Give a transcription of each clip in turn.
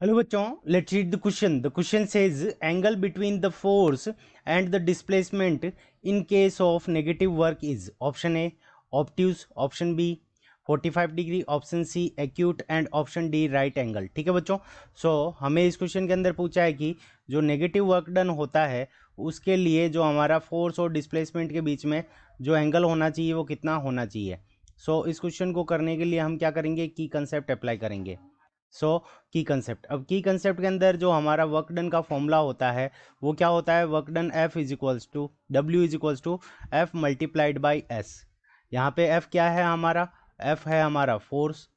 Hello बच्चों, let's read the question. The question says angle between the force and the displacement in case of negative work is option A obtuse, option B 45 degree, option C acute and option D right angle. ठीक है बच्चों. हमें इस question के अंदर पूछा है कि जो नेगेटिव वर्क डन होता है उसके लिए जो हमारा फोर्स और डिस्प्लेसमेंट के बीच में जो एंगल होना चाहिए वो कितना होना चाहिए. इस क्वेश्चन को करने के लिए हम क्या करेंगे, की कंसेप्ट अप्लाई करेंगे. की कंसेप्ट, अब की कंसेप्ट के अंदर जो हमारा वर्क डन का फॉर्मूला होता है वो क्या होता है, work done F is equals to W is equals to F multiplied by S. यहाँ पे एफ क्या है हमारा, एफ है हमारा फोर्स,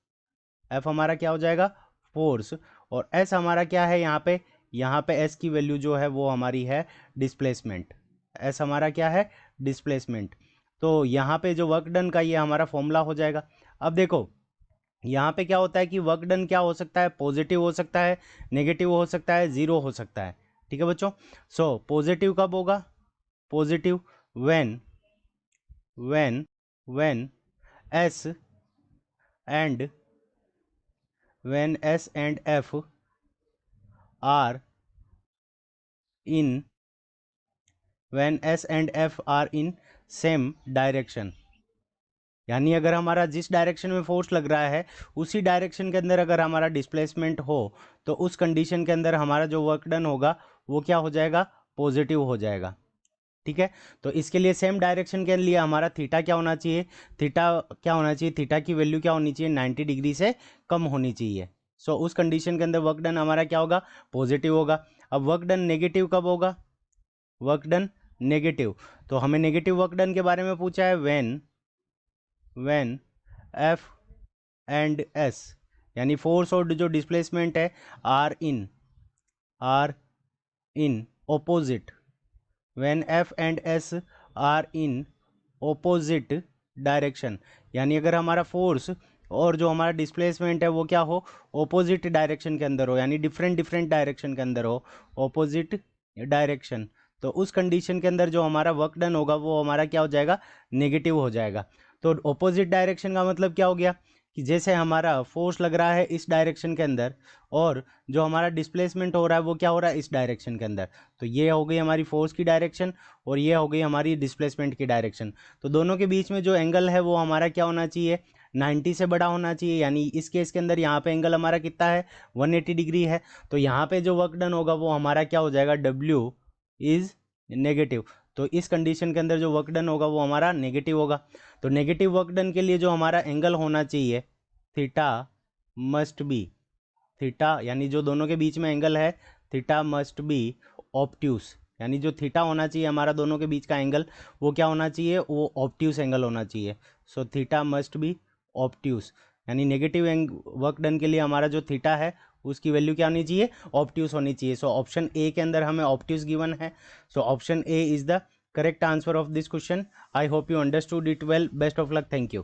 एफ हमारा क्या हो जाएगा फोर्स, और एस हमारा क्या है यहाँ पे एस की वैल्यू जो है वो हमारी है डिस्प्लेसमेंट. एस हमारा क्या है डिस्प्लेसमेंट. तो यहाँ पे जो वर्क डन का ये हमारा फॉर्मूला हो जाएगा. अब देखो यहाँ पे क्या होता है कि वर्क डन क्या हो सकता है, पॉजिटिव हो सकता है, नेगेटिव हो सकता है, जीरो हो सकता है. ठीक है बच्चों. पॉजिटिव कब होगा, positive when when S and F are in same direction. यानी अगर हमारा जिस डायरेक्शन में फोर्स लग रहा है उसी डायरेक्शन के अंदर अगर हमारा डिस्प्लेसमेंट हो तो उस कंडीशन के अंदर हमारा जो वर्क डन होगा वो क्या हो जाएगा, पॉजिटिव हो जाएगा. ठीक है. तो इसके लिए सेम डायरेक्शन के लिए हमारा थीटा क्या होना चाहिए, थीटा की वैल्यू क्या होनी चाहिए, 90 डिग्री से कम होनी चाहिए. उस कंडीशन के अंदर वर्क डन हमारा क्या होगा, पॉजिटिव होगा. अब वर्क डन नेगेटिव कब होगा, वर्क डन नेगेटिव, तो हमें नेगेटिव वर्क डन के बारे में पूछा है व्हेन एफ एंड एस, यानी फोर्स और जो डिस्प्लेसमेंट है are in opposite, when F and S are in opposite direction. यानी अगर हमारा फोर्स और जो हमारा डिस्प्लेसमेंट है वो क्या हो, ऑपोजिट डायरेक्शन के अंदर हो, यानी डिफरेंट डायरेक्शन के अंदर हो, ऑपोजिट डायरेक्शन. तो उस कंडीशन के अंदर जो हमारा वर्क डन होगा वो हमारा क्या हो जाएगा, नेगेटिव हो जाएगा. तो ऑपोजिट डायरेक्शन का मतलब क्या हो गया कि जैसे हमारा फोर्स लग रहा है इस डायरेक्शन के अंदर और जो हमारा डिस्प्लेसमेंट हो रहा है वो क्या हो रहा है इस डायरेक्शन के अंदर. तो ये हो गई हमारी फोर्स की डायरेक्शन और ये हो गई हमारी डिस्प्लेसमेंट की डायरेक्शन. तो दोनों के बीच में जो एंगल है वो हमारा क्या होना चाहिए, 90 से बड़ा होना चाहिए. यानी इस केस के अंदर यहाँ पे एंगल हमारा कितना है, 180 डिग्री है. तो यहाँ पे जो वर्क डन होगा वो हमारा क्या हो जाएगा, W इज नेगेटिव. तो इस कंडीशन के अंदर जो वर्क डन होगा वो हमारा नेगेटिव होगा. तो नेगेटिव वर्क डन के लिए जो हमारा एंगल होना चाहिए थीटा मस्ट बी, थीटा यानी जो दोनों के बीच में एंगल है थीटा मस्ट बी ऑब्ट्यूस. यानी जो थीटा होना चाहिए हमारा दोनों के बीच का एंगल वो क्या होना चाहिए, वो ऑब्ट्यूस एंगल होना चाहिए. Theta must be obtuse. यानी नेगेटिव वर्क डन के लिए हमारा जो थीटा है उसकी वैल्यू क्या होनी चाहिए, ऑब्ट्यूस होनी चाहिए. ऑप्शन ए के अंदर हमें ऑब्ट्यूस गिवन है. Option A is the correct answer of this question. I hope you understood it well. Best of luck. Thank you.